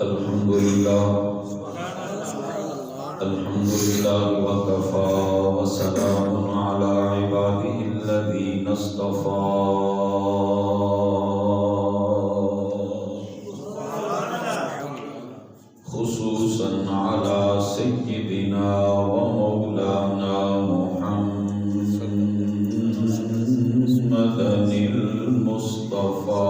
الحمد لله وكفى وسلام على عباده الذين اصطفى خصوصا على سيدنا ومولانا محمد المصطفى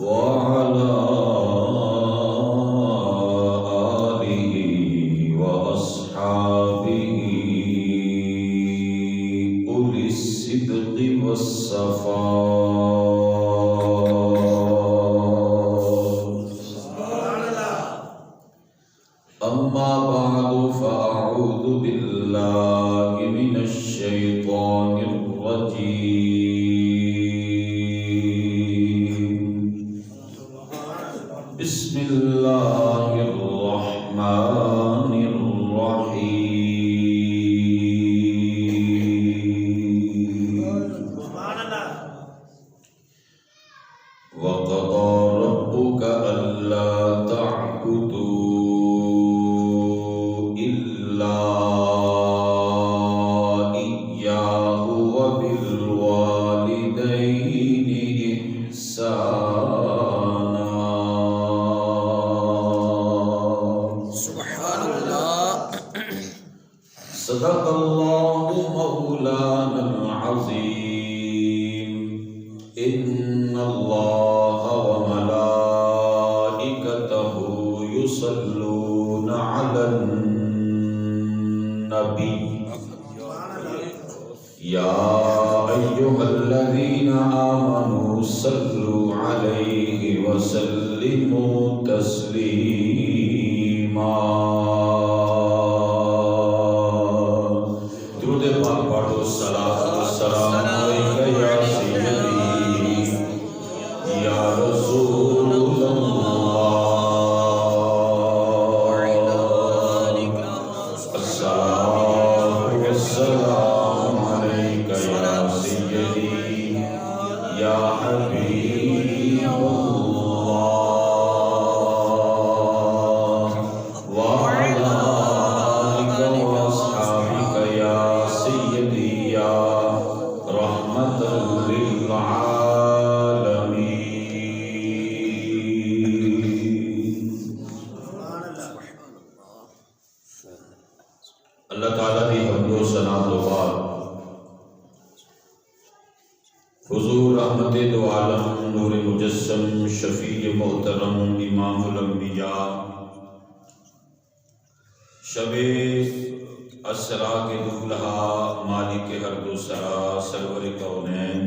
وعلى آله وأصحابه أولي الصدق والصفاء. أما بعد فأعوذ بالله من الشيطان الرجيم. بسم الله الرحمن الرحيم. وقضى ربك ألا تعبدوا إلا إياه وبالوالدين إحسانا. سبحان الله. صدق الله مولانا العظيم. إن الله وملائكته يصلون على النبي يا أيها الذين آمنوا صلوا عليه وسلموا تسليما. درود پاک پڑھو. الصلاۃ والسلام علیک یا سیدی یا رسول اللہ. الصلاۃ والسلام علیک یا سیدی یا حبیب اللہ وعلی آلک واصحابک یا سیدی یا رحمت للعالمین. اللہ تعالیٰ دی حمد و ثنا تو بعد حضور رحمت دو عالم نور مجسم شفیع محترم امام الانبیاء شب اسرا کے دولہا مالک ہر دو سرا سرور کونین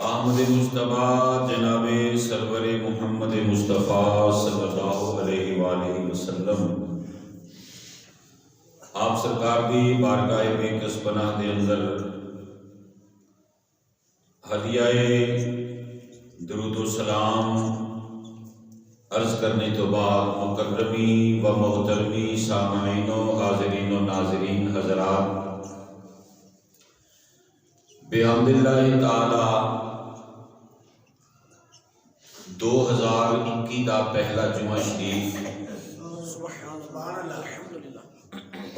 احمد مصطفیٰ جناب سرور محمد مصطفیٰ صلی اللہ علیہ وآلہ وسلم آپ سرکار دی بارگاہ بے کس پناہ دے اندر ہدیہ درود و سلام عرض کرنے تو بعد مکرمی و محترمی سامعین و حاضرین و ناظرین حضرات بحمد اللہ تعالی 2021 کا پہلا جمعہ شریف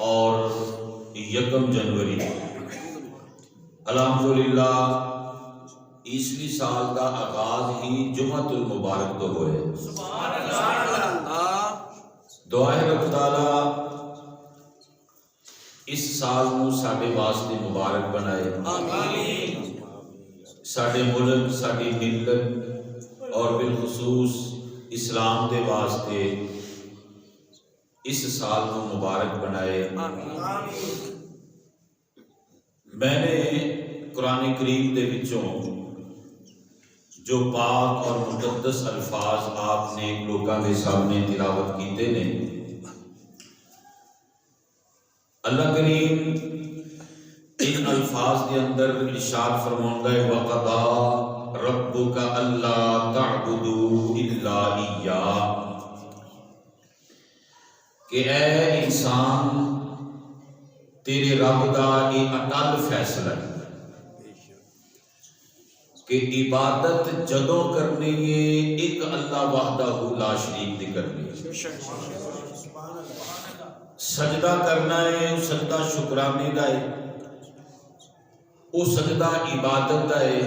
اور 1 جنوری الحمدللہ عیسوی سال کا آغاز ہی جمعۃ المبارک تو ہوئے. دعا ہے رب تعالیٰ اس سال کو ساڈے واسطے مبارک بنائے. ساڈے ملک ساڈی ملت اور بالخصوص اسلام دے واسطے اس سال کو مبارک بنائے. میں نے قرآن کریم دے وچوں جو پاک اور مقدس الفاظ آپ نے لوگوں کے سامنے تلاوت کیتے نے، اللہ کریم ان الفاظ کے اندر ارشاد فرماؤں ہے وَقَضَى رَبُّكَ أَلَّا تَعْبُدُوا إِلَّا إِيَّاهُ، کہ اے انسان تیرے رب دا یہ اٹل فیصلہ ہے کہ عبادت جدوں کرنی ہے ایک اللہ وحدہ لا شریک دی کرنی ہے. سجدہ کرنا ہے وہ سجدہ شکرانے دا ہے، وہ سجدہ عبادت دا ہے.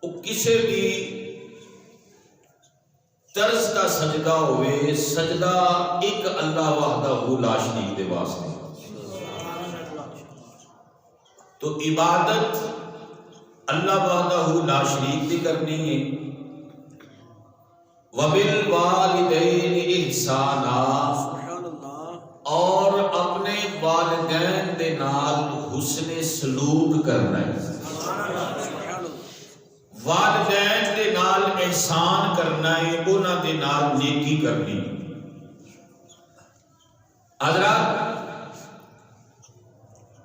وہ کسی بھی طرز کا سجدہ ہوئے، سجدہ ایک اللہ وحدہ لا شریک دے واسطے. تو عبادت اللہ وحدہ لا شریک دی کرنی ہے. وَبِالْوَالِدَيْنِ اِحْسَانًا، اور اپنے والدین دے نال حسن سلوک کرنا ہے. والدین دے نال احسان کرنا ہے، انہاں دے نال نیکی کرنی. حضرات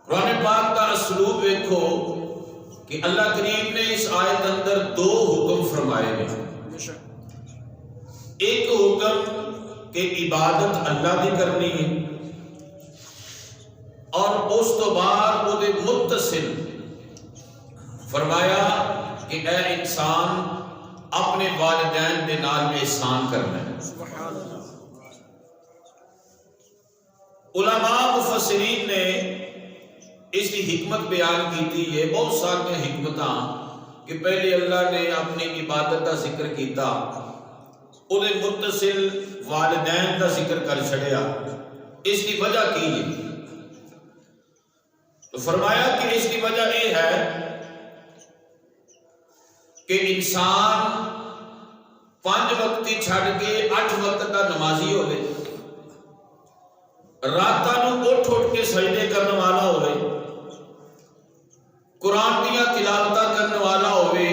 قرآن پاک کا اسلوب دیکھو کہ اللہ کریم نے اس آیت اندر دو حکم فرمائے ہیں. ایک حکم کہ عبادت اللہ دی کرنی ہے، اور اس تو بعد وہ دے متصل فرمایا کہ اے انسان اپنے والدین دے نال احسان کرنا ہے. علماء مفسرین نے اس کی حکمت بیان کی تھی. یہ بہت ساری حکمتاں کہ پہلے اللہ نے اپنی عبادت کا ذکر کیتا، انہیں متصل والدین کا ذکر کر چھڑیا. اس کی وجہ کی ہے تو فرمایا کہ اس کی وجہ یہ ہے کہ انسان 5 وقتی چھڑ کے 8 وقت کا نمازی ہوئے، راتاں نوں اٹھ کے سجدے کرنے والا ہوئے، قرآن دیا تلاوتاں کرنے والا ہوئے،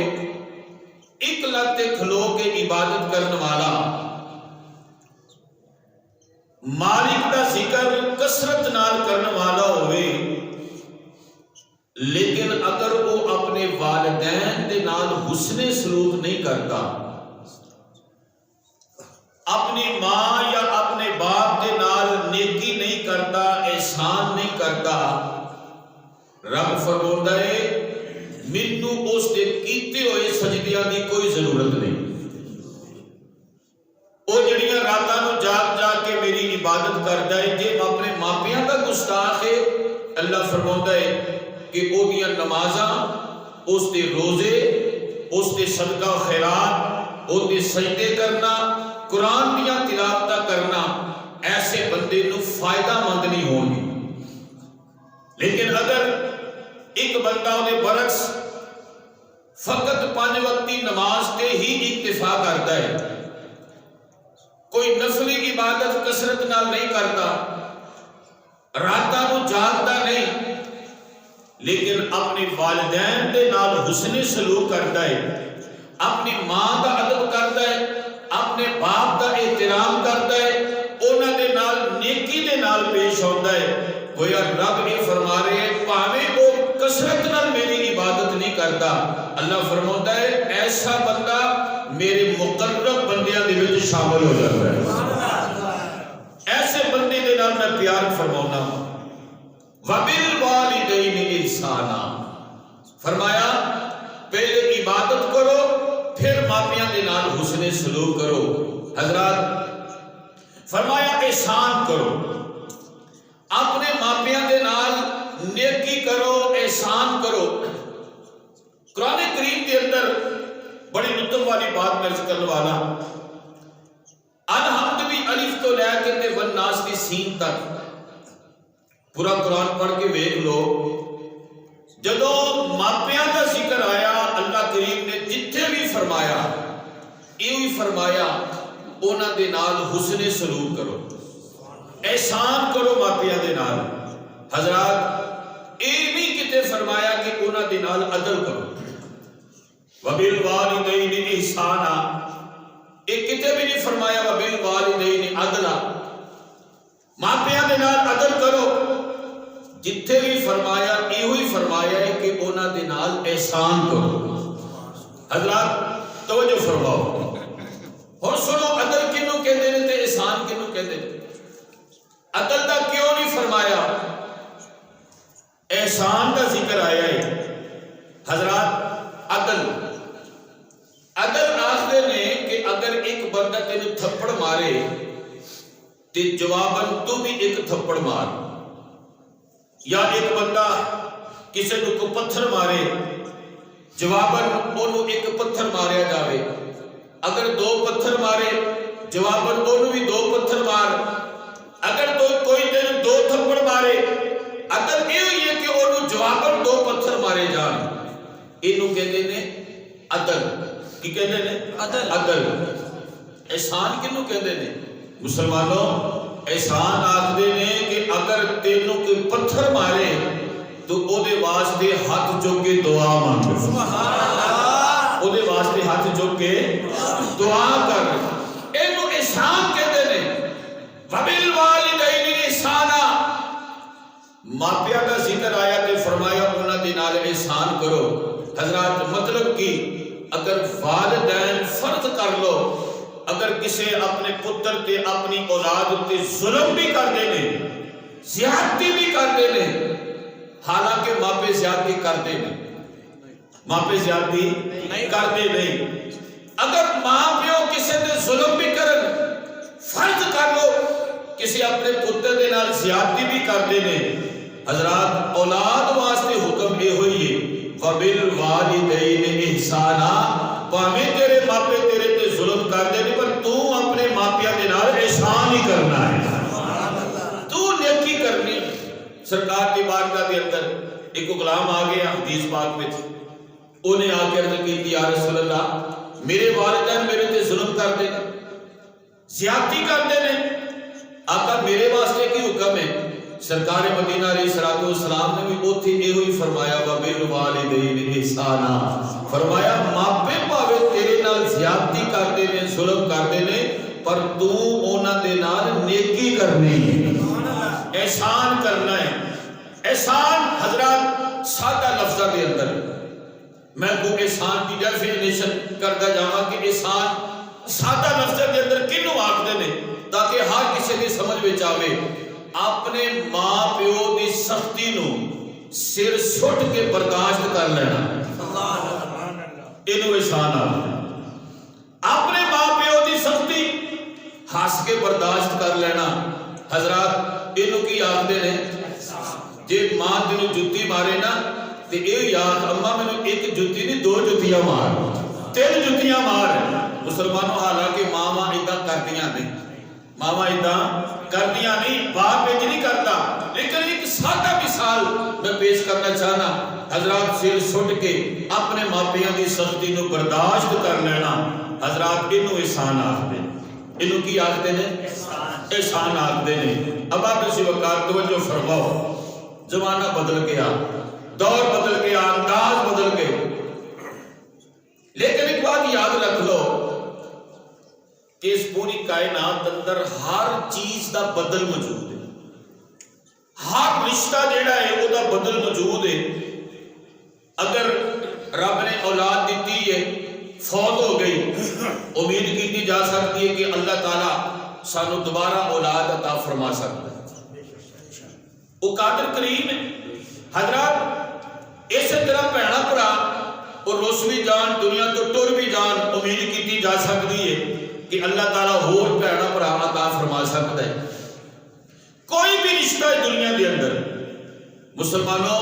ایک لگتے کھلو کے عبادت کرنے والا، مالک دا ذکر کثرت نال کرنے والا ہوئے. لیکن اگر وہ اپنے والدین دے نال حسن سلوک نہیں کرتا، اپنی ماں یا اپنے باپ دے نال نیکی نہیں کرتا، احسان نہیں کرتا، رب فرماتا ہے مینوں اس دے کیتے ہوئے سجدیاں دی کوئی ضرورت نہیں. وہ جڑیاں راتاں نوں جاگ جاگ کے میری عبادت کردا ہے، جے اپنے ماپیاں دا گستاخ ہے، اللہ فرماتا ہے کہ او دیاں نمازاں، اس دے روزے، اس دے صدقہ خیرات، او دے سجدے کرنا، قرآن دیاں تلاوتاں کرنا ایسے بندے نوں فائدہ مند نہیں ہون گی. لیکن اگر ایک بندہ دے برعکس فقط 5 وقتی نماز تے ہی اکتفا کرتا ہے، کوئی نفلی عبادت کثرت نال نہیں کرتا، راتاں نوں جاگتا نہیں، لیکن اپنے والدین دے نال حسن سلوک کرتا ہے، اپنی ماں دا ادب کرتا ہے، اپنے باپ دا احترام کرتا ہے، انہاں دے نال نیکی دے نال پیش ہوتا ہے، گویا رب یہ فرما رہے ہیں پاویں وہ کثرت نال میری عبادت نہیں کرتا، اللہ فرماتا ہے ایسا بندہ میرے مقرب بندیاں دے وچ شامل ہو جاتا ہے. ایسے بندے دے نال میں پیار فرماؤنا. وَبِالْوَالِدَيْنِ اِحْسَانًا، فرمایا پہلے عبادت کرو پھر ماپیاں دے نال حسن سلوک کرو. حضرات فرمایا احسان کرو، اپنے ماپیاں دے نال نیکی کرو، احسان کرو. قرآن کریم کے اندر بڑی لطف والی بات میں ذکر کرنے والا، الحمد بھی الف تو لے کے تے والناس کی سین تک پورا قرآن پڑھ کے ویکھ لو. جدوں ماپیاں کا ذکر آیا اللہ کریم نے جتھے بھی فرمایا یہ بھی فرمایا انہاں دے نال حسن سلوک کرو، احسان کرو ماپیاں دے نال. حضرات یہ بھی کتے فرمایا کہ انہاں دے نال عدل کرو. وَبِالْوَالِدَيْنِ اِحْسَانًا، یہ کتے بھی نہیں فرمایا وَبِالْوَالِدَيْنِ عَدْلًا، ماپیاں دے نال عدل کرو. جتھے بھی فرمایا یہ فرمایا ہے کہ انہاں دے نال احسان کرو. حضرات توجہ فرماؤ، اور سنو عدل کنوں کہندے نے تے احسان کنوں کہندے نے. عدل دا کیوں نہیں احسان کا ذکر آیا ہے حضرات عدل آخر نے کہ اگر ایک بندہ تینوں تھپڑ مارے تے جواباً تو بھی ایک تھپڑ مار، یا ایک بندہ کسی کو پتھر مارے جواباً انہوں ایک پتھر ماریا جاوے، اگر دو پتھر مارے جواباً انہوں بھی دو پتھر مار، اگر کوئی تینوں دو تھپڑ مارے اگر یہ ہوئی ہے کہ انہوں جواباً دو پتھر مارے جان، انہوں کہتے ہیں عدل۔ کی کہتے ہیں؟ عدل۔ احسان کنوں کہتے ہیں؟ مسلمانوں احسان آخدے نے کہ اگر تینوں کوئی پتھر مارے تو او دے واسطے ہاتھ چوک کے دعا مانگو، او دے واسطے ہاتھ چوک کے دعا کر، اینو احسان کہتے ہیں۔ وَبِالْوَالِدَيْنِ اِحْسَانًا، ماپیاں کا ذکر آیا تے فرمایا انہاں دے نال احسان کرو۔ حضرات مطلب کی اگر والدین فرض کر لو، اگر کسی اپنے پتر تے اپنی اولاد تے ظلم بھی کر دینے، زیادتی بھی کر دینے، حالانکہ ماپے زیادتی کر دینے، ماپے زیادتی کر دینے، اگر ماں پیو کسی تے ظلم بھی کرن، فرض کر لو کسی اپنے پتر دے نال زیادتی بھی کر دینے، حضرات اولاد واسطے حکم یہ ہوئی ہے وَبِالْوَالِدَيْنِ اِحْسَانًا، پاویں تیرے ماپے تیرے تے ظلم کر دے پر تو اپنے ماپیاں دے نال احسان ہی کرنا ہے، تو نیکی کرنی۔ سرکار کی بارگاہ کے اندر ایک غلام آ گیا حدیث پاک میں، انہیں آ کے عرض کی یا رسول اللہ میرے والدین میرے تے ظلم کر دے، زیادتی کر دے، آقا میرے واسطے کی حکم ہے؟ سرکار مدینہ علیہ السلام نے بھی اوتھے یہ ہوئی فرمایا وَبِالْوَالِدَيْنِ اِحْسَانًا، فرمایا ماپے پاوے تیرے نال زیادتی کر دے نے، ظلم کر دے نے، پر تو اونا دے نال نیکی کرنی ہے، احسان کرنا ہے۔ احسان حضرات سادہ لفظہ دے اندر میں کو احسان کی ڈیفینیشن کردہ جاواں کہ احسان سادہ لفظہ دے اندر کنوں آکھ دے نے تاکہ ہر کسی کی سمجھ میں چاہے، اپنے ماں پیو دی سختی نو سر سٹ کے برداشت کر لینا، انہوں احسان آتا، اپنے ماں پیو دی سختی ہنس کے برداشت کر لینا۔ حضرات انہوں کی یاد دے نے جے ماں تینوں جتی مارے نا تے اے یاد اماں میں نے ایک جتی نہیں دو جتیاں مار، تین جتیاں مار۔ مسلمانوں حالانکہ ماما ادھا کردیاں نہیں، ماما ادھا کردیاں نہیں، باپ پیج نہیں کرتا، لیکن ایک سادہ مثال میں پیش کرنا چاہنا، حضرات سر سٹ کے اپنے ماپیاں دی سختی نو برداشت کر لینا، حضرات انہوں احسان آخ دے، انہوں کی آخ دے نے احسان آخ دے نے۔ اب آپ اسی وقت توجہ فرماؤ، زمانہ بدل گیا، دور بدل گیا، انداز بدل گئے، لیکن ایک بات یاد رکھ لو کہ اس پوری کائنات اندر ہر چیز دا بدل موجود ہے، ہر رشتہ جیڑا ہے وہ دا بدل موجود ہے۔ اگر رب نے اولاد دیتی ہے فوت ہو گئی، امید کی جا سکتی ہے کہ اللہ تعالیٰ سانو دوبارہ اولاد عطا فرما سکتا ہے، وہ قادر کریم ہے۔ حضرات اس طرح پہنا پڑا اور رسوی جان دنیا تو ٹر بھی جان امید کی جا سکتی ہے کہ اللہ تعالیٰ ہور پہنا پڑا عطا فرما سکتا ہے۔ کوئی بھی رشتہ ہے دنیا کے اندر مسلمانوں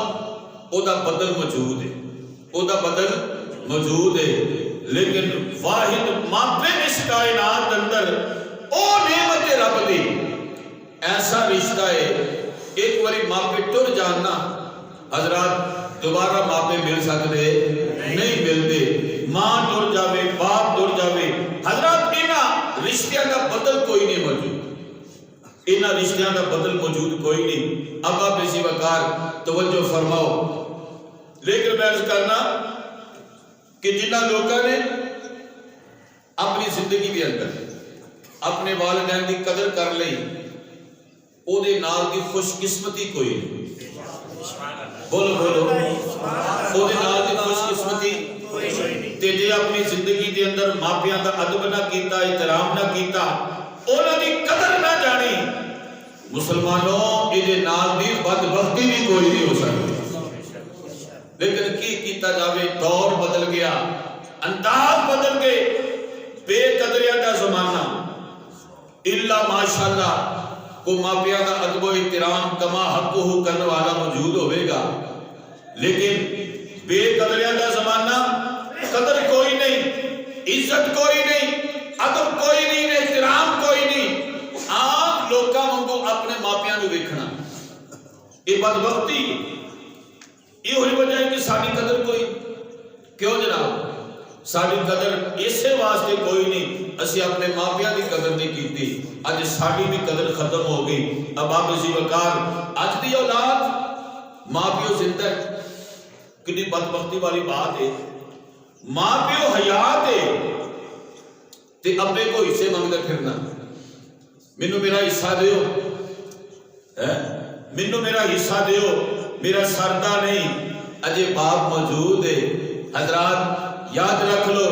او دا بدل موجود ہے، او دا بدل موجود ہے، لیکن واحد ماپے اس کائنات اندر او نعمت رب دی ایسا رشتہ ہے، ایک باری ماپے ٹر جاننا حضرات دوبارہ ماپے مل سکتے نہیں ملتے، ماں ٹر جاوے باپ ٹر جاوے، حضرات انہاں رشتیاں کا بدل کوئی نہیں موجود، انہاں رشتیاں کا بدل موجود کوئی نہیں۔ اب آپ اسی وقار توجہ فرماؤ، لیکن میں عرض کرنا کہ جنہ لوگوں نے اپنی زندگی کے اندر اپنے والدین کی قدر کر لی، او دے نال دی خوش قسمتی کوئی نہیں، بولو بولو، او دے نال دی خوش قسمتی تے جے اپنی زندگی دے اندر ماپیاں دا ادب نہ کیتا، احترام نہ کیتا، انہاں دی قدر نہ جانی، مسلمانوں یہ نال دی بدبختی بھی کوئی نہیں ہو سکتی۔ لیکن کی کیتا جاوے دور بدل گیا، انداز بدل گئے، بے قدریاں دا زمانہ الا ماشاءاللہ کو ماپیاں دا ادب و احترام کما حقہ کرنے والا موجود ہوئے گا، لیکن بے قدریاں دا زمانہ، قدر کوئی نہیں، عزت کوئی نہیں، ادب کوئی نہیں، احترام کوئی نہیں، عام لوکاں وانگو اپنے ماپیاں نو ویکھنا، یہ بدبختی یہ ہوئی وجہ ہے کہ ساری قدر کوئی کیوں جناب؟ ساری قدر اسے واسطے کوئی نہیں، اسی اپنے ماپیاں دی قدر نہیں کیتی، اج ساری بھی قدر ختم ہو گئی۔ اب آپ اسی وقار اج دی اولاد ماپیوں زندہ ہے، کتنی بدبختی والی بات ہے، ماپیوں حیات ہے تے ابے کو حصے منگدے پھرنا، مینوں میرا حصہ دیو، مینوں میرا حصہ دیو، میرا سردہ نہیں، اجے باپ موجود ہے۔ حضرات یاد رکھ لو،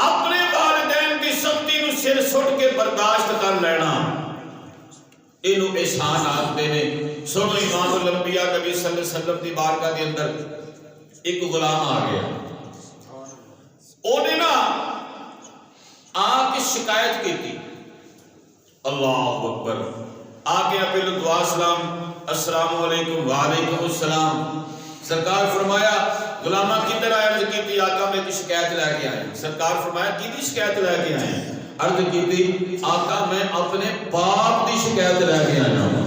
اپنے والدین کی سختی نو سر سٹ کے برداشت کر لینا، اینو احسان آتے نے۔ سنو امام الانبیاء نبی صلی اللہ علیہ وسلم دی بارگاہ کے اندر ایک غلام آ گیا، انہیں نا آ کے شکایت کی تھی، اللہ اکبر، آ کے پہلے دعا سلام، السلام علیکم، وعلیکم السلام۔ سرکار فرمایا غلامہ کدھر آئے؟ عرض کی تھی آقا میں کی شکایت لے کے آئے۔ سرکار فرمایا کی دی شکایت لے کے آئے؟ عرض کی تھی آقا میں اپنے باپ دی شکایت لے کے آیا ہوں۔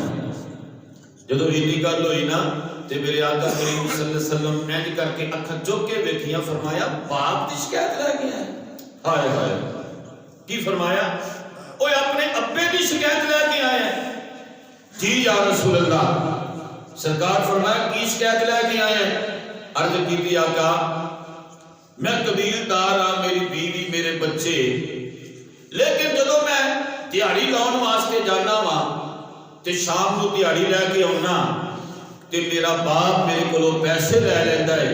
جدو اتنی گل ہوئی نا تے میرے آقا کریم صلی اللہ علیہ وسلم اینج کر کے اکھاں چوک کے ویکھیاں، فرمایا باپ دی شکایت لے کے آئے؟ ہائے ہائے، کی فرمایا؟ اوے اپنے ابے دی شکایت لے کے آئے؟ جی یا رسول اللہ۔ سرکار فرمایا کی شکایت لے کے آئے؟ عرض کی تھی آقا میں قبیلدار ہاں، میری بیوی میرے بچے، لیکن جدو میں دیہاڑی لاؤن واسطے جانا وا تے شام نو دیہاڑی لے کے آنا تے میرا باپ میرے کولوں پیسے لے لیندا ہے،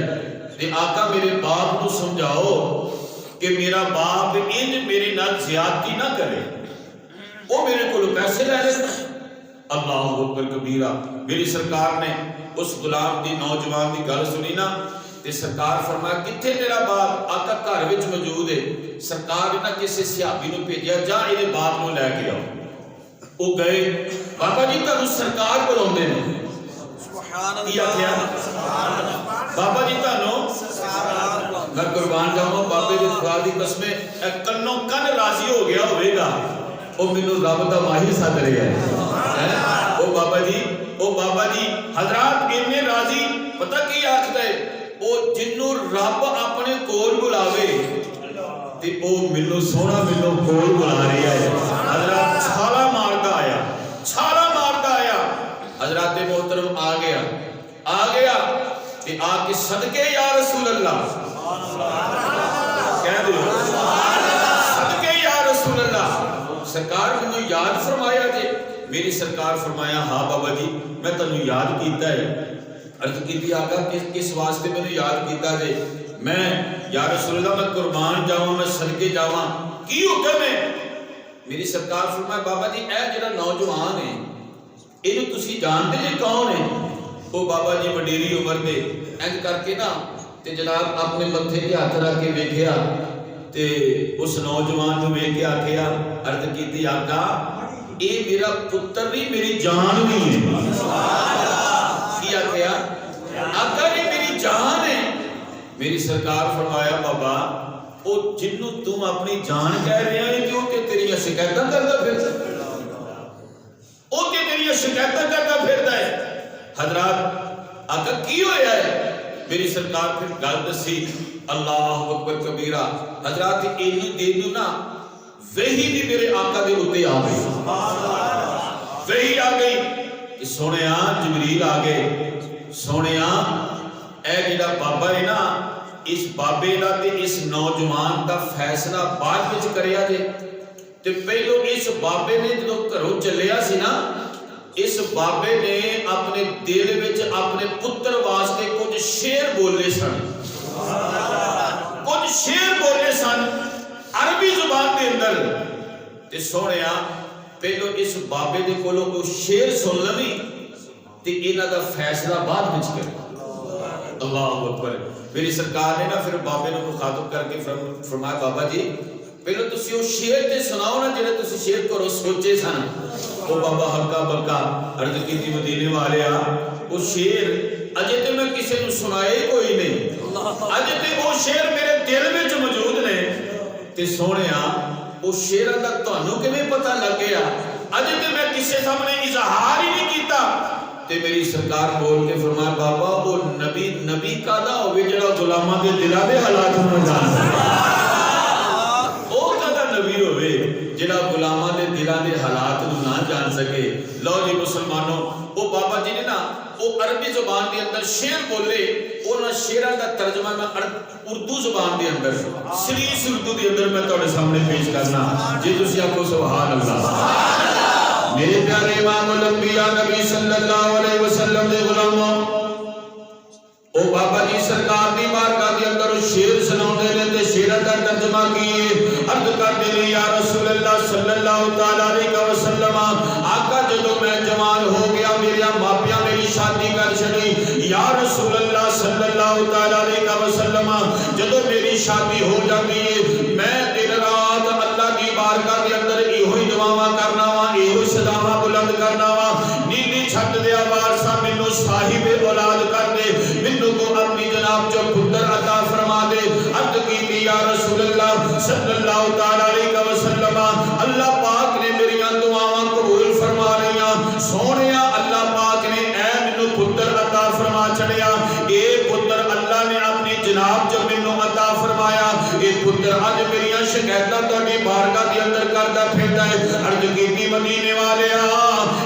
تے آقا میرے باپ کو سمجھاؤ کہ میرا باپ انج میرے نال زیادتی نہ کرے، وہ میرے کولوں پیسے لے لیندا ہے۔ اللہ اکبر کبیرہ۔ میری سرکار نے اس غلام دی نوجوان دی گل سنی نا تے سرکار فرمایا کتھے تیرا باپ؟ آقا گھر وچ موجود ہے۔ سرکار نے کسی صحابی نو بھیجیا جا اے باپ نو لے کے آؤ۔ وہ گئے، بابا جی تانوں سرکار بلاوندے نے۔ سبحان اللہ، بابا جی تانوں میں قربان جاواں، بابے دی خدا دی قسم اے کنوں کن راضی ہو گیا ہوئے گا، او مینوں رب دا ماہر سد رہا ہے۔ او بابا جی حضرات اتنے راضی، پتہ کی آکھدا ہے؟ او جنوں رب اپنے کول بلاوے تے او مینوں سونا مینوں کول بلا رہا ہے۔ حضرات چھالا ماردا آیا، چھالا ماردا آیا، حضرات محترم آ گیا تے آ کے صدقے یا رسول اللہ کہہ دو، صدقے یا رسول اللہ، سرکار مینوں یاد فرمایا جے؟ میری سرکار فرمایا ہاں بابا جی میں تنوں یاد کیتا ہے۔ عرض کی تھی آقا کس واسطے میں نے یاد کیتا جے؟ میں یا رسول اللہ میں قربان جاواں، میں صدقے جاواں، کی حکم ہے؟ میری سرکار فرمایا بابا جی اے جڑا نوجوان ہے اینو تسی جانتے جے کون ہے؟ او بابا جی وڈیری عمر دے، اینج کر کے نا تے جناب اپنے متھے تے ہاتھ رکھ کے ویکھیا تے اس نوجوان نو ویکھ کے آکھیا، عرض کیتی آقا اے میرا پتر نہیں میری جان نہیں ہے۔ کیا کیا؟ آقا یہ میری جان ہے۔ میری سرکار فرمایا بابا او جنوں تم اپنی جان کہہ رہے ہیں کیوں کہ تیری شکایتاں کردا پھردا ہے، او کہ تیری شکایتاں کردا پھردا ہے۔ حضرات آقا کی ہویا ہے؟ میری سرکار پھر گل دسی، اللہ اکبر کبیرہ۔ حضرات اینو دینو نا وہی بھی میرے آقا دے اتے آ گئی، وہی آ گئی کہ سونیا جبریل آ گئے، سونیا اے جڑا بابا ہے نا اس بابے دا تے اس نوجوان دا فیصلہ بعد وچ کریا جے تے پہلو اس بابے نے جدوں گھروں چلیا سی نا اس بابے نے اپنے دل وچ اپنے پتر واسطے کچھ شعر بولے سن، کچھ شعر بولے سن عربی زبان دے اندر تے سونیا پہلو اس بابے دے کولوں کوئی شعر سن لوی تے انہاں دا فیصلہ بعد وچ کرے۔ اللہ اکبر. میری سرکار نے نا پھر بابے نو مخاطب کر کے فرمایا بابا جی پہلے تسی وہ شعر تے سناؤ نا جڑے تسی شعر کرو سوچے سن. وہ بابا ہکا بکا عرض کی مدینے والے وہ شعر اجے تے میں کسی نو سنائے کوئی نہیں, اجے تے وہ شعر میرے دل وچ موجود نے تے سونیا وہ شعراں دا تانوں کیویں پتہ لگ گیا اجے تے میں کسی سامنے اظہار ہی نہیں کیتا. تے میری سرکار بول کے فرمایا بابا وہ نبی کادا ہوے جڑا غلاماں دے دلاں دے حالات نوں جان سکے. او کادا نبی ہوے جڑا غلاماں دے دلاں دے حالات نوں نہ جان سکے. لو جی مسلمانوں وہ بابا جی نے نا وہ عربی زبان دے اندر شعر بولے, انہاں شعراں دا ترجمہ میں اردو زبان دے اندر سلیس اردو دے اندر میں تہاڈے سامنے پیش کرنا جے تسی آکھو سبحان اللہ. میرے پیارے امام الانبیاء نبی صلی اللہ علیہ وسلم دے غلاموں او بابا جی سرکار دی بارگاہ دے اندر شعر سناؤندے نے تے شعر دا ترجمہ کیے عرض کردے نے یا رسول اللہ صلی اللہ تعالی علیہ وسلم آقا جدوں میں جوان ہو گیا میری ماپیاں میری شادی کر چھڑی. یا رسول اللہ صلی اللہ تعالی علیہ وسلم جدوں میری شادی ہو جاتی ہے میں دن رات اللہ دی بارگاہ دے اندر ایہو ہی دعاواں کرنا وا ایہو صداواں بلند کرنا وا نیلی چھت دے وارثا مینوں صاحب اولاد کر دے مینوں کو اپنی جناب جو پتر عطا فرما دے. عرض کی یا رسول اللہ صلی اللہ تعالی علیہ وسلم اللہ پاک نے میری دعاواں قبول فرما لیاں. سونیا اللہ پاک نے اے مینوں پتر عطا فرما چھڑیا. اے پتر اللہ نے اپنی جناب جو مینوں عطا فرمایا اے پتر اج میری شکایتاں تہاڈی بارگاہ دے اندر کردا پھردا ہے. عرض کیتی مدینے والیا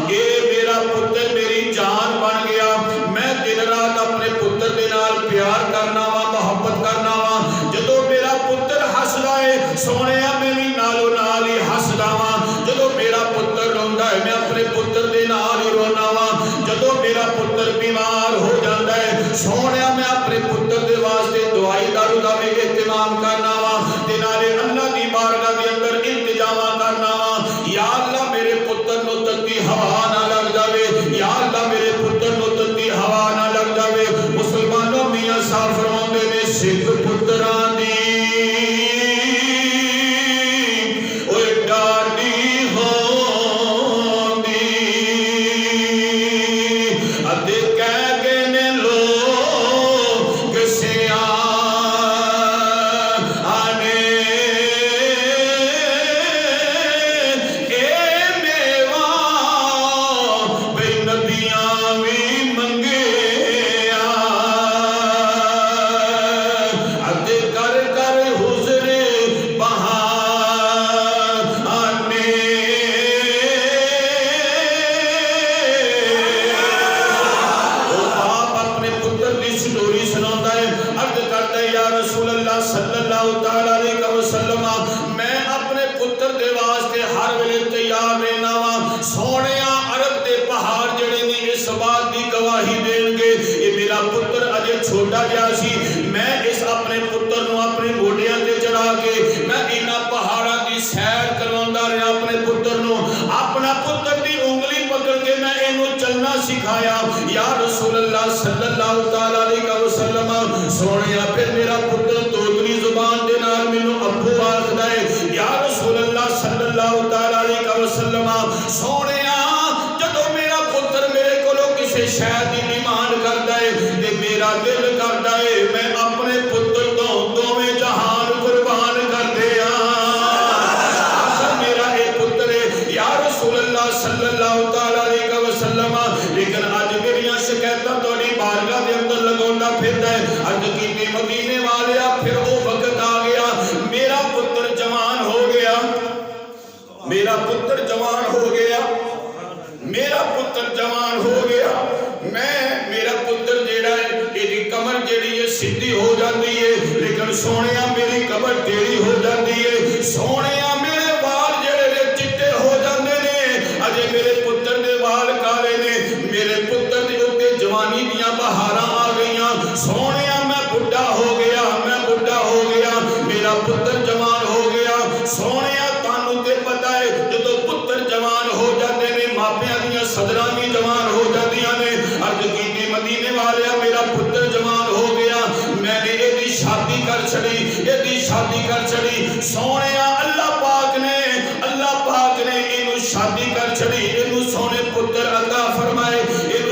اے میرا پتر میری جان بن گیا. میں دن رات اپنے پتر دے نال پیار کرنا وا محبت کرنا وا. جدوں میرا پتر ہسدا ہے سونیا میں بھی نالو نال ہی ہسدا وا. جدوں میرا پتر روندا ہے میں اپنے پتر دے نال ہی رونا وا. جدوں میرا پتر بیمار ہو جاندا ہے سونیا میں اپنے پتر دے واسطے دوائی دارو دا بھی اہتمام کرنا وا تے نالے اللہ دی بارگاہ دے اندر التجاواں کرنا وا. یا اللہ میرے پتر نو تتی ہوا نہ لگ جاوے, یا اللہ میرے پتر نو تتی ہوا نہ لگ جاوے. مسلمانوں میاں صاحب فرماندے نے سکھ پتراں دی اوے ڈاڈی ہوندی ادے کہہ گئے نے لوگ سیاں چھوٹا جا سی. میں اس اپنے پتر نو اپنے گوڈیاں تے چڑھا کے میں انہاں پہاڑاں دی سیر کرواوندا رہیا. اپنے پتر نو اپنا پتر دی انگلی پکڑ کے میں اینو چلنا سکھایا. یا رسول اللہ صلی اللہ تعالی علیہ وسلم سونیا پھر میرا پتر توتلی زبان دے نال مینوں ابو آکھدا ہے. یا رسول اللہ صلی اللہ تعالی علیہ وسلم سونیا جدوں میرا پتر میرے کولوں کسے شے دی ڈیمانڈ کردا ہے تے میرا دل کردا ہے میں اپنے پتر تو دوویں جہان قربان کر دیاں. میرا اے پتر ہے یا رسول اللہ صلی اللہ تعالی علیہ وسلم. لیکن اج میریاں شکایتاں تہاڈی بارگاہ دے اندر لگاوندا پھردا ہے. عرض کیتی مدینے والیا پھر وہ وقت آ گیا میرا پتر جوان ہو گیا. میرا پتر جوان ہو گیا. میرا پتر جوان ہو گیا. میرا پتر جیڑا ہے ایدی کمر جیڑی ہے سیدھی ہو جاندی ہے. لیکن سونیا میری کمر ٹیڑھی ہو جاندی ہے. سونیا میرے وال جیڑے نے چٹے ہو جاندے نے. اجے میرے پتر دے وال کالے نے. میرے پتر دے اوتے جوانی دیاں بہاراں آ گئیاں. سونیا میں بڈھا ہو گیا. میں بڈھا ہو گیا. میرا پتر جوان ہو گیا. سونیا تانوں تے پتہ ہے جدوں پتر جوان ہو جاندے نے ماپیاں دیاں صدراں بھی جوان ہو جاندیاں نے. عرض کیتی مدینے والیا میرا پتر جوان ہو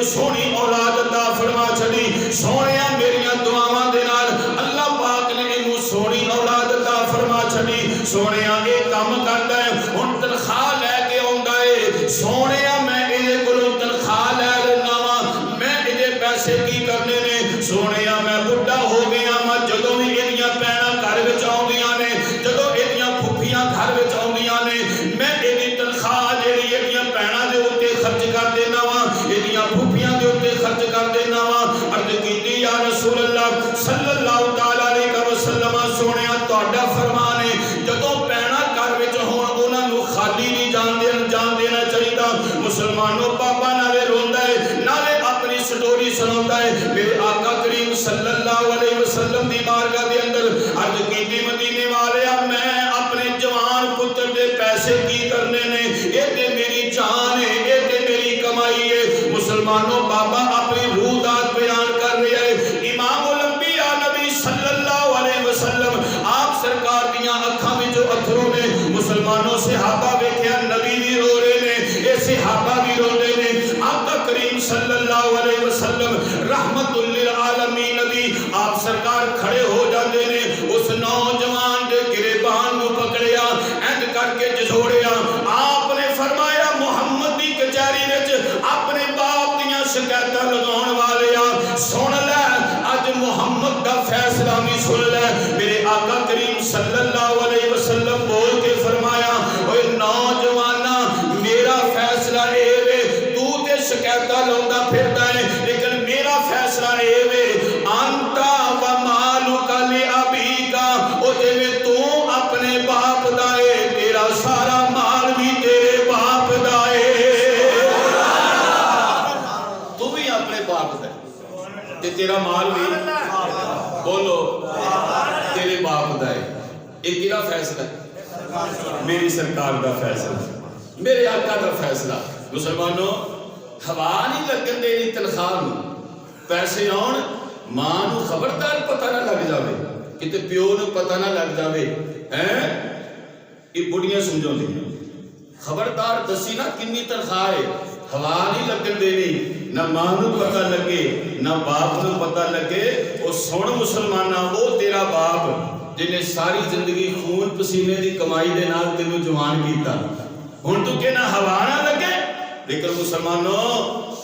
سونی اولاد عطا فرما چھڑی سونیا میریاں دعاواں دے نال اللہ پاک نے اینو سونی اولاد عطا فرما چھڑی سونیا اے کام کردا ہے ہن تنخواہ لے کے آوندا ہے سونیا میں اے کولوں تنخواہ لے لینا وا میں اے پیسے کی کرنے نے سونیا میں بڈھا ہو گیا میں جدوں وی ایدیاں پیڑاں گھر وچ آوندیاں نے جدوں ایدیاں پھپھیاں گھر وچ آوندیاں نے میں ایدی تنخواہ جیڑی ایدیاں پیڑاں دے اوتے خرچ کر دینا وا ایدیاں پھپھیاں دے اوتے خرچ کر دینا وا عرض کیتی یا رسول اللہ صلی اللہ تعالی علیہ وسلم سونیا تہاڈا فرمان ہے جدوں پیڑاں گھر وچ ہون انہاں نوں خالی نہیں جان دینا چاہیدا مسلمانوں بابا نالے روندا ہے نالے اپنی سٹوری سناوندا ہے میرے آقا کریم صلی اللہ علیہ وسلم دی بارگاہ دے اندر عرض کیتی مدینے والیا میں اپنے جوان پتر دے پیسے کی کرنے نے اے تے میری جان ہے اے تے میری کمائی ہے مسلمانوں بابا اپنی روح داد بیان کر رہا ہے امام الانبیاء نبی صلی اللہ علیہ وسلم آپ سرکار دیاں اکھاں وچ جو اتھروں نے مسلمانوں صحابہ ویکھیا نبی بھی رو رہے نے اے صحابہ بھی رو رہے نے آقا کریم صلی اللہ علیہ وسلم رحمت للعالمین نبی آپ سرکار کھڑے ہو جاندے نے اس نوجوان دے گریبان نو پکڑیا اینڈ کر کے جھوڑیا آپ نے فرمایا محمد دی کچہری وچ اپنے باپ دیاں شکایتاں لگاون والیا سن لے اج محمد دا فیصلہ بھی سن لے میرے آقا کریم صلی اللہ علیہ وسلم بول کے فرمایا اوے نوجوانا میرا فیصلہ اے وے تو تے شکایتاں لاوندا پھردا ہے لیکن میرا فیصلہ اے وے انتا و مالک لابیکا او جویں تو اپنے باپ دا اے تیرا سارا مال بھی تیرے باپ دا اے تو بھی اپنے باپ دا تے تیرا مال بھی بولو تیرے باپ دا ہے یہ کیڑا فیصلہ ہے میری سرکار دا فیصلہ میرے آقا دا فیصلہ مسلمانوں ہوا نہیں لگن دینی تنخواہ نو پیسے آن ماں نو خبردار پتہ نہ لگ جاوے کتے پیو نو پتہ نہ لگ جاوے یہ بڑیاں سمجھو دی خبردار دسی نہ کنی تنخواہ ہے ہوا نہیں لگن دینی نہ ماں نو پتہ لگے نہ باپ نو پتہ لگے او سن مسلمانہ وہ تیرا باپ جنہیں ساری زندگی خون پسینے دی کمائی دے نال تینوں جوان کیتا ہن تو کہ نہ ہوا نہ لگے لیکن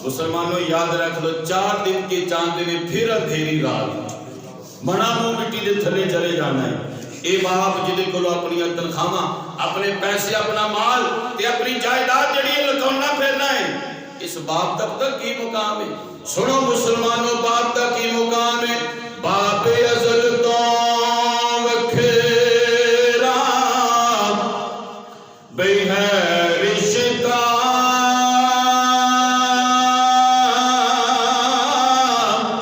مسلمانوں یاد رکھ لو 4 دن کے چاند میں پھر اندھیری رات بنا منہ مٹی دے تھلے چلے جانا ہے اے باپ جدے کولو اپنی تنخواہاں اپنے پیسے اپنا مال تے اپنی جائیداد جڑی لٹانا پھرنا ہے اس باپ تک تک کی مقام ہے سنو مسلمانوں باپ تک کی مقام ہے باپ ازل تو وکھرا بے ہے رشتہ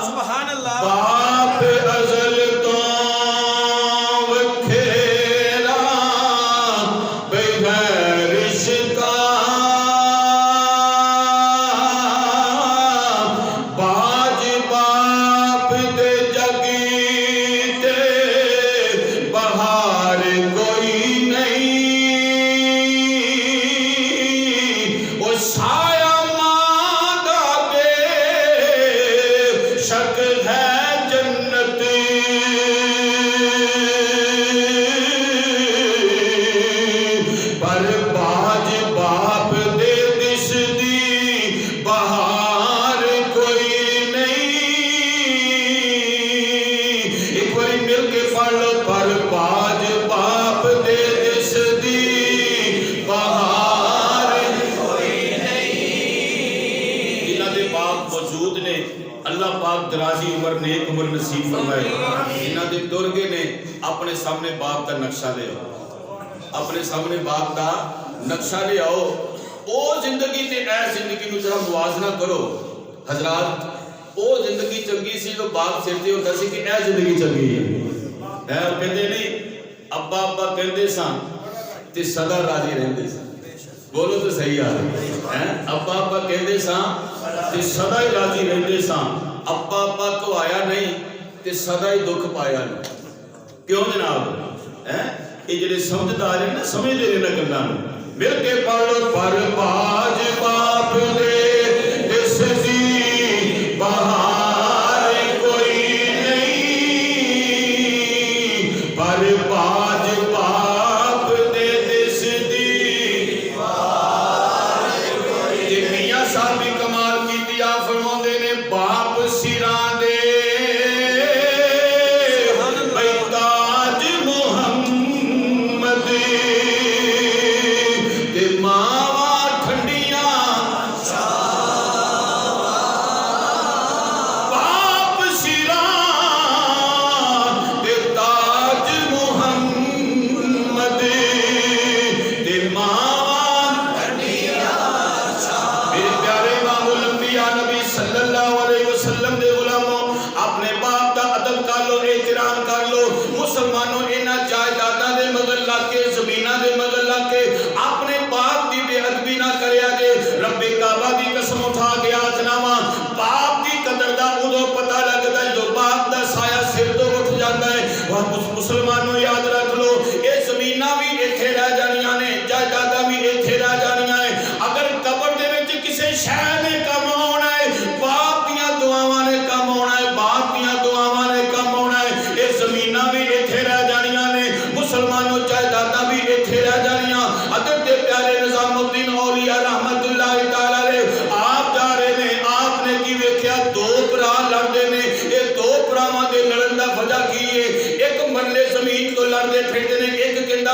سبحان اللہ باپ ازل تو وکھرا بے ہے رشتہ باج باپ دے جگی تے بہار کوئی نہیں وہ سایہ ماں دا بے شک ہے جنت پر باج باپ دے دس دی بہار کوئی نہیں ایک باری مل کے پڑھ لو پر باج باپ دے دس دی بہار کوئی نہیں جنہ دے باپ موجود نے اللہ پاک درازی عمر نیک عمر نصیب فرمائے جنہ دے درگے نے اپنے سامنے باپ کا نقشہ لے آؤ اپنے سامنے باپ کا نقشہ لے آؤ او زندگی تے اے زندگی نو ذرا موازنہ کرو حضرات او زندگی چنگی سی تو باپ سرتے ہوتا سی کہ اے زندگی چنگی ہے کہتے نہیں ابا ابا کہتے سان تے سدا راضی رہندے سان بولو تو صحیح آ رہی ابا ابا کہتے سان تے سدا ہی راضی رہندے سان ابا ابا تو آیا نہیں تے سدا ہی دکھ پایا نہیں کیوں جناب یہ جڑے سمجھدار ہیں نا سمجھ دے نہ گلاں مل کے پڑھ پر باج باپ دے اس دی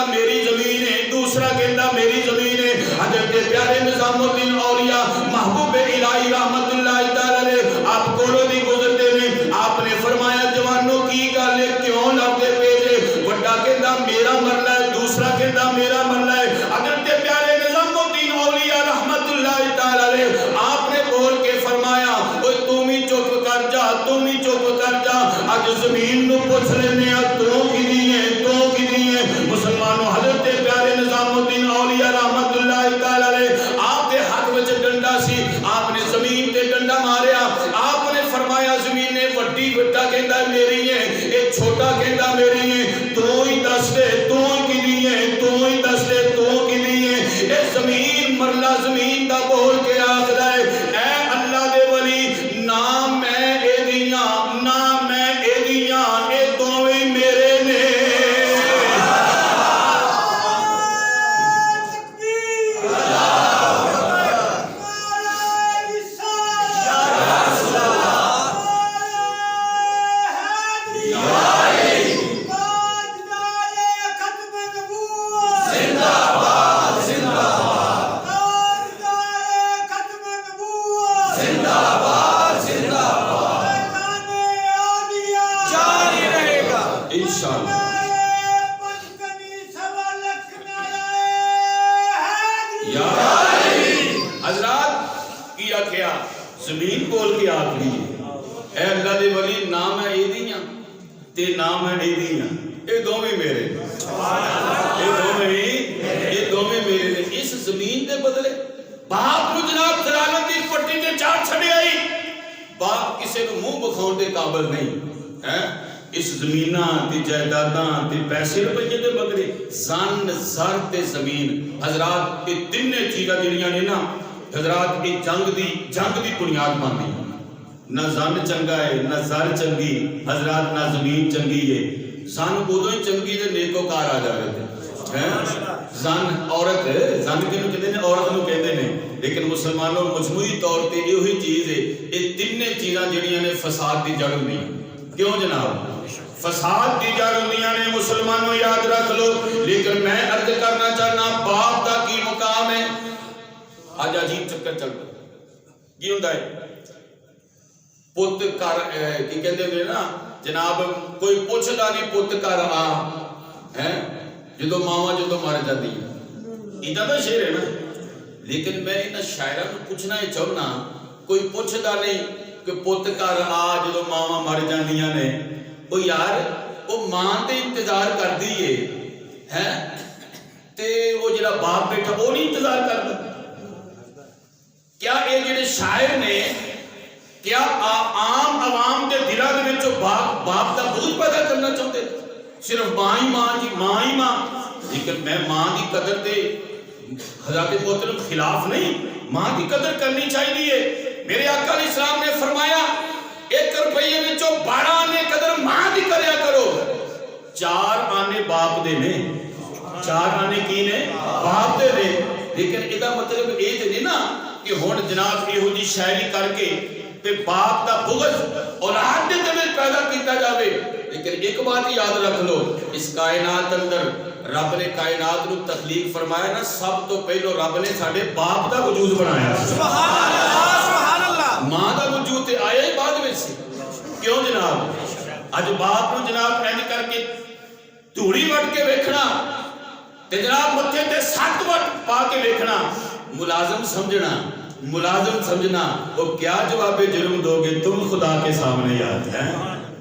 میری زمین ہے، دوسرا کہندا میری زمین ہے۔ حضرت پیارے نظام الدین اولیاء محبوب الہی رحمت اللہ تعالی علیہ آپ کولوں دی گزرتے نے، آپ نے فرمایا جوانوں کی گل ہے کیوں لڑتے پے جے؟ بڑا کہندا میرا مرلہ ہے، دوسرا کہندا میرا مرلہ ہے۔ حضرت پیارے نظام الدین اولیاء رحمت اللہ تعالی علیہ آپ نے بول کے فرمایا اوے تم ہی چپ کر جا، تم ہی چپ کر جا، اج زمین نو پوچھ لینے تو کدی ہے، تو کدی ہے۔ مسلمانوں حضرت پیارے نظام الدین اولیاء رحمت اللہ تعالی علیہ آپ کے ہاتھ وچ ڈنڈا سی، آپ نے زمین تے ڈنڈا ماریا، آپ نے فرمایا زمین نے وڈی وڈا کہندا میری ہے، اے چھوٹا کہندا میری ہے، تو ہی دس دے تو کدی ہے، تو ہی دس دے تو کدی ہے۔ اے زمین مرلا زمین دا بول کے آکھدا ہے اے اللہ دے ولی نام میں اے دیاں، نام میں اے دیاں، اے دوویں میرے نے۔ زمین بول کے آخری اے اللہ دے ولی نام ہے اے دیاں تے نام ہے اے دیاں، اے دوویں میرے، اے دوویں میرے نے۔ اس زمین دے بدلے باپ نو جناب ضلالت دی پٹی تے چاڑ چھڑی آئی، باپ کسے نو منہ بکھاؤن دے قابل نہیں ہے۔ اس زمیناں تے جائیداداں تے پیسے روپیے دے بدلے زن زر تے زمین، حضرات یہ تینے چیزاں جڑیاں نے نا حضرات یہ جنگ دی بنیاد باندھی، نہ زن چنگا ہے، نہ زر چنگی حضرات، نہ زمین چنگی ہے۔ زن ادو ہی چنگی جے نیکوکار آ جائے تھے، زن عورت، زن کنوں کہتے ہیں عورت نو کہتے ہیں، لیکن مسلمانوں مجموعی طور پہ یہ وہی چیز ہے، یہ تینے چیزاں جڑیاں نے فساد دی جڑ ہوندی ہیں۔ کیوں جناب؟ فساد دی جڑ ہوندیاں نے مسلمانوں یاد رکھ لو۔ لیکن میں عرض کرنا چاہنا باپ دا کی مقام ہے؟ آج عجیب چکر چلتا کی ہوندا ہے پت کر کی کہندے نے نا جناب کوئی پوچھدا نہیں پت کر آ ہے جدوں ماواں جدوں مر جاندی ہیں، ایداں دا شعر ہے نا۔ لیکن میں انہاں شاعراں نوں پوچھنا یہ چاہنا کوئی پوچھدا نہیں کہ پت کر آ جدوں ماواں مر جاندیاں نے، او یار او ماں تے انتظار کردی ہے تے او جڑا باپ بیٹھا او نہیں انتظار کردا؟ کیا یہ جڑے شاعر نے کیا عام عوام کے دلاں دے وچ باپ دا بغض پیدا کرنا چاہتے؟ صرف ماں ہی ماں جی، ماں ہی ماں۔ لیکن میں ماں دی قدر دے حضرت محترم خلاف نہیں، ماں دی قدر کرنی چاہیے۔ میرے آقا علیہ السلام نے فرمایا 1 روپیے وچوں 12 آنے قدر ماں دی کریا کرو، 4 آنے باپ دے نے، 4 آنے کی نے باپ دے نے۔ لیکن ادا مطلب یہ تے نہیں نا کہ ہن جناب یہو جی شاعری کر کے تے باپ دا بغض اولاد دے دل پیدا کیتا جاوے۔ لیکن ایک بات یاد رکھ لو، اس کائنات اندر رب نے کائنات نو تخلیق فرمایا نا، سب تو پہلو رب نے ساڈے باپ دا وجود بنایا۔ سبحان اللہ، سبحان اللہ۔ ماں دا وجود تے آیا ہی بعد وچ سی۔ کیوں جناب؟ اج باپ نو جناب اینج کر کے دھوڑی وٹ کے ویکھنا تے جناب متھے تے 7 وٹ پا کے ویکھنا، ملازم سمجھنا، وہ کیا جواب جرم دو گے تم خدا کے سامنے یاد ہے؟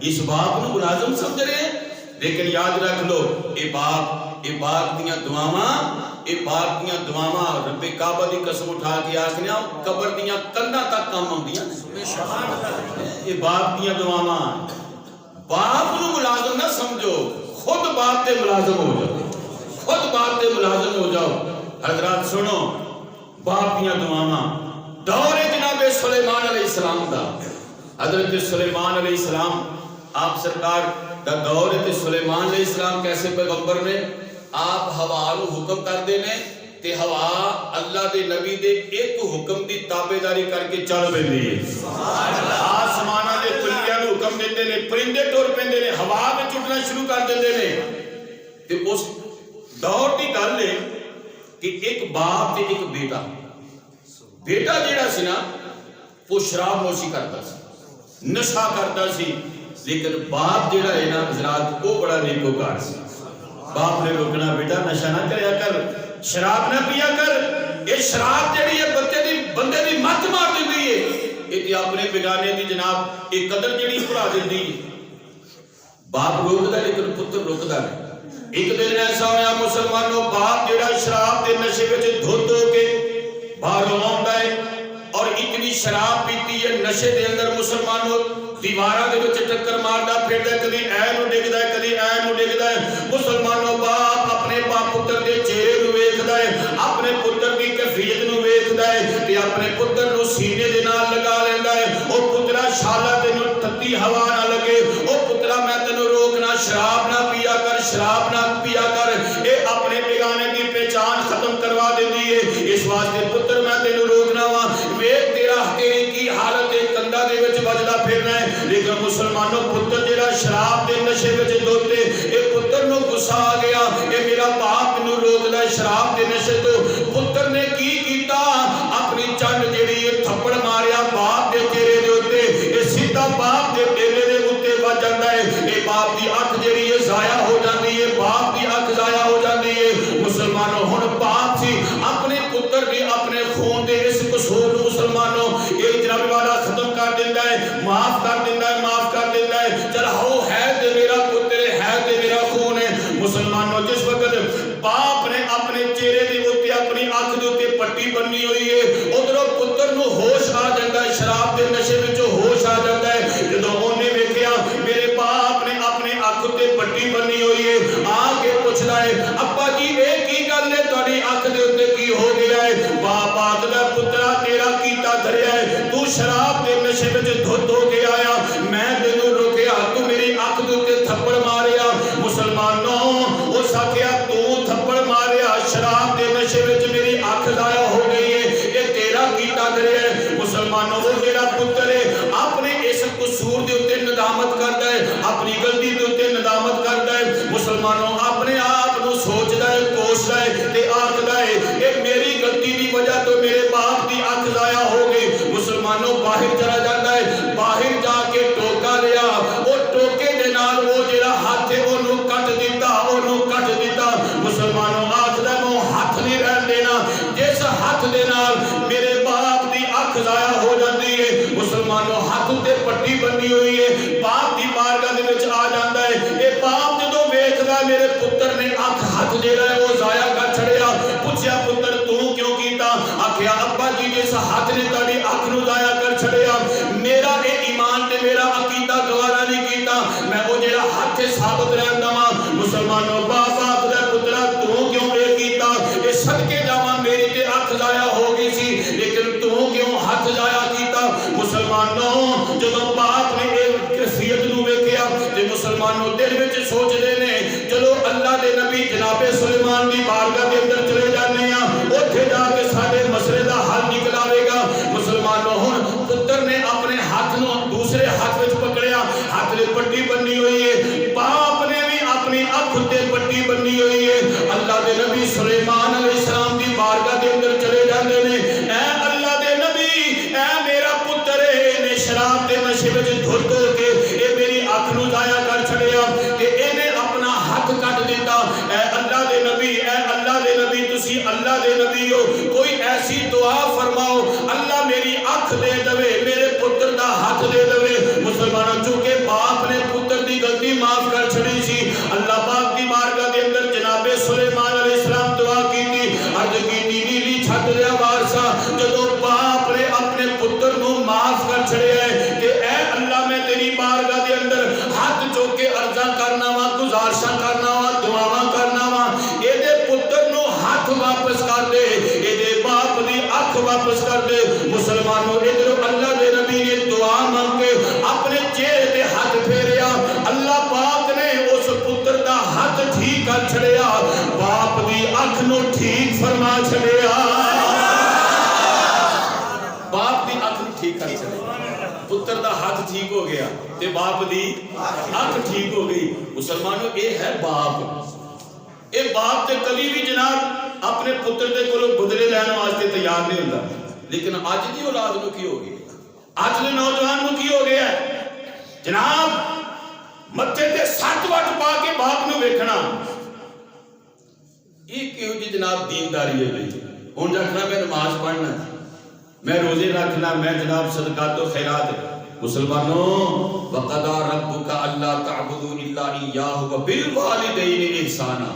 اس باپ نو ملازم سمجھ رہے ہیں۔ لیکن یاد رکھ لو اے باپ دیاں دعاواں رب کعبہ دی قسم اٹھا کے آکھنا قبر دیاں کنڈاں تک کم ہوندیاں۔ اے باپ دیاں دعاواں، باپ نو ملازم نہ سمجھو، خود باپ تے ملازم ہو جاؤ، خود باپ تے ملازم ہو جاؤ۔ حضرات سنو باپ دیاں دعاواں، دور جناب سلیمان علیہ السلام دا، حضرت سلیمان علیہ السلام آپ سرکار دا دور تے سلیمان علیہ السلام کیسے پیغمبر نے آپ ہوا نو حکم کر دینے تے ہوا اللہ دے نبی دے ایک حکم دی تابعداری کر کے چل پیندی ہے۔ آسماناں دے پرندیاں نو حکم دیندے نے، پرندے ٹر پیندے نے، ہوا وچ اٹھنا شروع کر دیندے نے تے اس دور کی گل ہے کہ ایک باپ تے ایک بیٹا جیڑا سی نا وہ شراب نوشی کرتا سی، نشہ کرتا سی، لیکن باپ جیڑا ہے نا حضرات وہ بڑا نیکوکار سی۔ باپ نے روکنا بیٹا نشہ نہ کریا کر، شراب نہ پیا کر، یہ شراب جیڑی ہے بندے دی مت مار دیندی ہے، یہ اپنے بیگانے دی جناب ایک قدر جیڑی بھلا دیندی ہے۔ باپ روکدا لیکن پتر روکدا نہیں۔ ایک دن ایسا ہویا مسلمانوں، باپ جیڑا شراب دے نشے وچ دھت ہو کے باہر آوندا ہے اور اتنی شراب پیتی ہے نشے دے اندر مسلمانوں دیواراں دے وچ ٹکر ماردا پھردا ہے، کدی اے نو ڈگدا ہے کدی اے نو ڈگدا ہے۔ مسلمانوں باپ اپنے پتر دے چہرے نو ویکھدا ہے، اپنے پتر دی کیفیت نو ویکھدا ہے تے اپنے پتر نو سینے دے نال لگا لیندا ہے۔ او پترا شالا تینوں تتی ہوا نہ لگے، او پترا میں تینوں روکنا شراب نہ پیا کر، شراب نہ پیا کر، اے اپنے بیگانے دی پہچان ختم کروا دیندی ہے۔ اس واسطے پتر میں تینوں روکنا وا، ویکھ تیرا تیری کی حالت ہے، کندا دے وچ وجدا پھرنا ہے۔ لیکن مسلمانوں پتر جیڑا شراب دے نشے وچ دھوتے، اے پتر نو غصہ آ گیا، اے میرا باپ نو روکدا ہے شراب دے نشے تو۔ پتر نے کی کیتا، اپنی چنڈ جیڑی ہے تھپڑ ماریا باپ دے چہرے دے اوتے، اے سیدھا باپ دے ڈیلے دے اوتے وج جاندا ہے۔ اے باپ دی اکھ جیڑی ہے ضائع ہو جاندی ہے، باپ دی اکھ ضائع ہو جاندی ہے۔ مسلمانوں ہن باپ سی اپنے پتر دی اپنے خون دے اس قصور نو مسلمانوں اے جناب والا ختم کر دیندا ہے، معاف کر دیندا ہے، معاف کر دیندا ہے۔ چل ہو ہے تے میرا پتر ہے تے میرا خون ہے۔ مسلمانوں جس وقت باپ نے اپنے چہرے دے اوتے اپنی اکھ دے اوتے پٹی بننی ہوئی ہے، ادھروں پتر نو ہوش آ جاندا ہے، شراب دے نشے وچوں ہوش آ جاندا ہے۔ جدوں اونے ویکھیا میرے باپ نے اپنے اکھ تے پٹی بننی ہوئی ہے، آ کے پوچھدا ہے ابا جی اے کی گل ہے تہاڈی اکھ دے اوتے کی ہو گیا ہے؟ باپ آکھدا پترا تیرا کیتا دھریا ہے، تو شراب دے نشے وچ دھت ہو کے آیا، میں تینوں روکیا، تو میری اکھ دے اوتے تھپڑ ماریا۔ مسلمانوں اس آکھیا تو تھپڑ ماریا شراب دے نشے وچ میری اکھ ضائع ہو گئی ہے، اے تیرا کیتا دھریا ہے۔ مسلمانوں وہ میرا پتر ہے اپنے اس قصور دے اوتے ندامت کردا ہے، اپنی غلطی دے اوتے ندامت کردا ہے۔ مسلمانوں اپنے آپ نو سوچدا ہے، کوسدا ہے تے آکھدا ہے اے میری غلطی دی وجہ تو میرے باپ دی اکھ ضائع ہو گئی۔ مسلمانوں باہر چلا جاتا ہے، باہر جا کے ٹوکا لیا، او ٹوکے دے نال او جڑا ہاتھ ہے اونوں کٹ دیتا، اونوں کٹ دیتا۔ مسلمانوں آکھدا میں ہاتھ نہیں رہن دینا جس ہاتھ دے نال میرے باپ دی اکھ ضائع ہو جاندی ہے۔ مسلمانوں ہاتھ تے پٹی بنی ہوئی ہے، باپ دی بارگاہ دے وچ آ جاندا ہے۔ اے باپ جدوں ویکھدا میرے پتر نے اکھ ہاتھ جڑا ہے وہ ضائع کر چھڑیا، پوچھیا پتر تو کیوں کیتا؟ آکھیا ابا جی جس ہاتھ نے تہاڈی اکھ نو ضائع کر چھڑیا، میرا اے ایمان تے میرا عقیدہ گوارا نہیں کیتا، میں او جڑا ہاتھ ثابت رہندا وا۔ مسلمانوں باپ آکھدا پترا تو کیوں اے کیتا؟ اے صدقے جاواں میری تے اکھ ضائع ہو گئی سی، لیکن تو کیوں ہاتھ ضائع کیتا؟ مسلمانوں جدوں باپ نے اے کیفیت نو ویکھیا تے مسلمانوں دل وچ سوچدے نے چلو اللہ دے نبی جناب سلیمان دی بارگاہ دے اندر چلے جانے ہاں، اوتھے جا کے ساڈے مسئلے دا حل نکل آوے گا۔ مسلمانوں ہن پتر نے اپنے ہاتھ نو دوسرے ہاتھ وچ پکڑیا، ہاتھ تے پٹی بننی ہوئی ہے، باپ نے بھی اپنی اکھ تے پٹی بننی ہوئی ہے۔ اللہ دے نبی سلیمان علیہ السلام دی بارگاہ دے اندر چلے جاندے نے، اے اللہ دے نبی اے میرا پتر ہے، نے شراب دے نشے وچ دھت ہو کے اے میری اکھ نو ضائع کر چھڑیا کہ اینے اپنا ہاتھ کٹ دیتا۔ اے اللہ دے نبی، اے اللہ دے نبی، تسی اللہ دے نبی ہو، کوئی ایسی دعا فرماؤ اللہ میری اکھ دے دوے، میرے پتر دا ہاتھ دے دوے۔ مسلمانوں چونکہ باپ نے پتر دی غلطی معاف کر چھڑی سی، اللہ پاک دی بارگاہ دے اندر جناب سلیمان علیہ السلام دعا کیتی، عرض کیتی نیلی چھت دے وارثا جدوں باپ نے اپنے پتر نو معاف کر چھڑیا ہے کہ اے اللہ میں تیری بارگاہ دے اندر ہاتھ چوک کے عرضاں کرنا وا، گزارشاں کرنا وا، دعاواں کرنا وا، اے دے پتر نو ہاتھ واپس کر دے، اے دے باپ دی اکھ واپس کر دے۔ مسلمانوں ادھر اللہ دے نبی نے دعا مانگ کے اپنے چہرے تے ہاتھ پھیریا، اللہ پاک نے اس پتر دا ہاتھ ٹھیک کر چھڑیا، باپ دی اکھ نو ٹھیک فرما چھڑیا، باپ دی اکھ نو ٹھیک کر چھڑیا، پتر دا ہاتھ ٹھیک ہو گیا تے باپ دی اکھ ٹھیک ہو گئی۔ مسلمانوں اے ہے باپ، یہ باپ تے کبھی بھی جناب اپنے پتر دے کولوں بدلے لین واسطے تیار نہیں ہوندا. لیکن اج دی اولاد نو کی ہو گئی, اج دے نوجوان نو کی ہو گیا ہے جناب متھے تے 7 وٹ پا کے باپ نو ویکھنا. یہ کیوں جی جناب دینداری ہے بھائی. ہن رکھنا میں نماز پڑھنا, میں روزے رکھنا, میں جناب صدقات و خیرات. مسلمانوں وَقَضَىٰ رَبُّكَ أَلَّا تَعْبُدُوا إِلَّا إِيَّاهُ وَبِالْوَالِدَيْنِ إِحْسَانًا.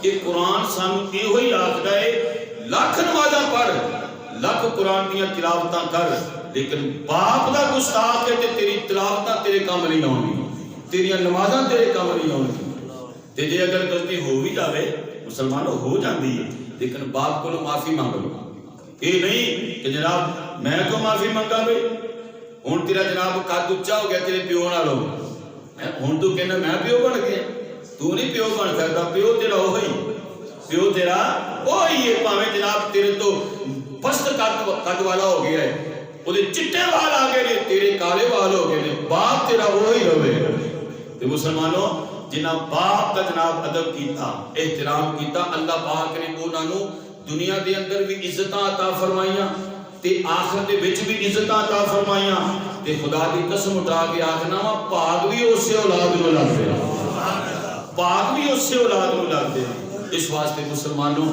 یہ قرآن سانو یہ ہوئی آخدا ہے لاکھ نمازاں پڑھ, لاکھ قرآن دیاں تلاوتاں کر, لیکن باپ دا گستاخ ہے تے تیری تلاوتاں تیرے کام نہیں آؤں, تیریاں نمازاں تیرے کام نہیں آؤں. تے جے اگر غلطی ہو بھی جاوے مسلمانوں ہو جاندی ہے, لیکن باپ کو معافی مانگ لو. یہ نہیں کہ جناب میں کو معافی مانگا بھائی ہن تیرا جناب قد اچا ہو گیا تیرے پیو نالوں, ہن تو کہنا میں پیو بن گیا. تو نہیں پیو بن سکتا, پیو تیرا وہی, پیو تیرا وہی ہے. پاویں جناب تیرے تو پست قد والا ہو گیا ہے, اودے چٹے وال آ گئے نے, تیرے کالے وال ہو گئے نے, باپ تیرا وہی رہے. تے مسلمانوں جنہاں باپ کا جناب ادب کیتا, احترام کیتا, اللہ پاک نے انہاں نو دنیا دے اندر بھی عزتاں عطا فرمائیاں تے آخرت دے وچ بھی عزتاں عطا فرمائیاں. تے خدا دی قسم اٹھا کے آکھنا وا پاک بھی اسے اولاد نو لگدے, پاک بھی اسے اولاد نو لگدے. اس واسطے مسلمانوں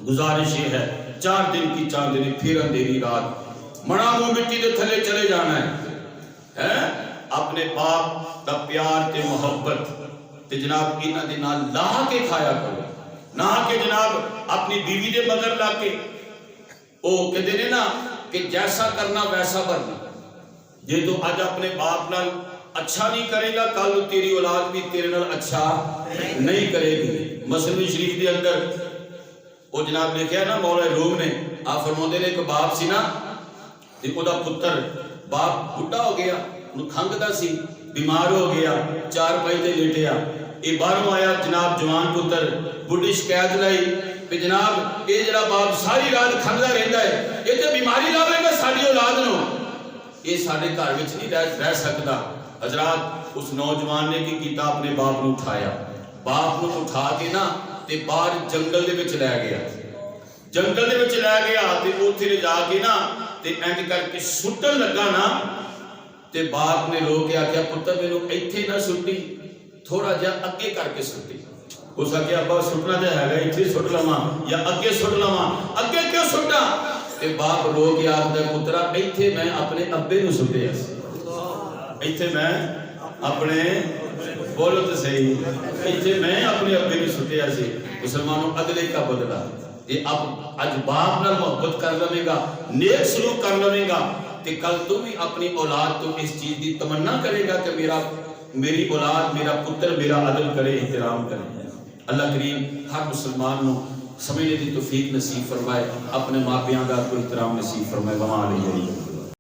گزارش یہ ہے 4 دن کی چاندنی پھر اندھیری رات, مڑا منہ مٹی دے تھلے چلے جانا ہے. اپنے باپ دا پیار تے محبت تے جناب انہاں دے نال لا کے کھایا کرو, نہ کہ جناب اپنی بیوی دے مگر لا کے. او کہتے ہیں نا کہ جیسا کرنا ویسا بننا. جے تو آج اپنے باپ نال اچھا نہیں کرے گا کل تیری اولاد بھی تیرے نال اچھا نہیں کرے گی. مسلم شریف دے اندر وہ جناب لکھیا نا مولا روم نے, آپ فرماندے نے ایک باپ سی نا, تے او دا پتر باپ بڈھا ہو گیا, انہوں کھنگدا سی, بیمار ہو گیا, 4 پائی تے لیٹیا. یہ باہروں آیا جناب جوان پتر, بڈھی شکایت لائی کہ جناب یہ جڑا باپ ساری رات کھنگدا رہندا ہے, یہ تے بیماری لاوے گا ساری اولاد نو, یہ سارے گھر وچ نہیں رہ سکتا. حضرات اس نوجوان نے کی کیتا, اپنے باپ نو اٹھایا, باپ نو اٹھا کے نا تے باہر جنگل دے وچ لے گیا, جنگل دے وچ لے گیا تے اوتھے لے جا کے نا تے انج کر کے سٹن لگا نا, تے باپ نے رو کے آکھیا پتر مینوں ایتھے نہ سٹی, تھوڑا جہا اگے کر کے سٹی. اس آکھیا ابا سٹنا تے ہے گا, ایتھے سٹ لواں یا اگے سٹ لواں, اگے کیوں سٹاں؟ تے باپ رو کے آکھدا پترا ایتھے میں اپنے ابے نو سٹیا سی, ایتھے میں اپنے بولو تو صحیح, ایتھے میں اپنے ابے نو سٹیا سی. مسلمانوں اگلے کا بدلہ یہ اب اج باپ نال محبت کر لوے گا, نیک سلوک کر لوے گا, تے کل تو بھی اپنی اولاد تو اس چیز دی تمنا کرے گا کہ میری اولاد, میرا پتر میرا ادب کرے, احترام کرے. اللہ کریم ہر مسلمان نو سمجھنے دی توفیق نصیب فرمائے, اپنے ماں پیاں دا کو احترام نصیب فرمائے. وہاں علیہ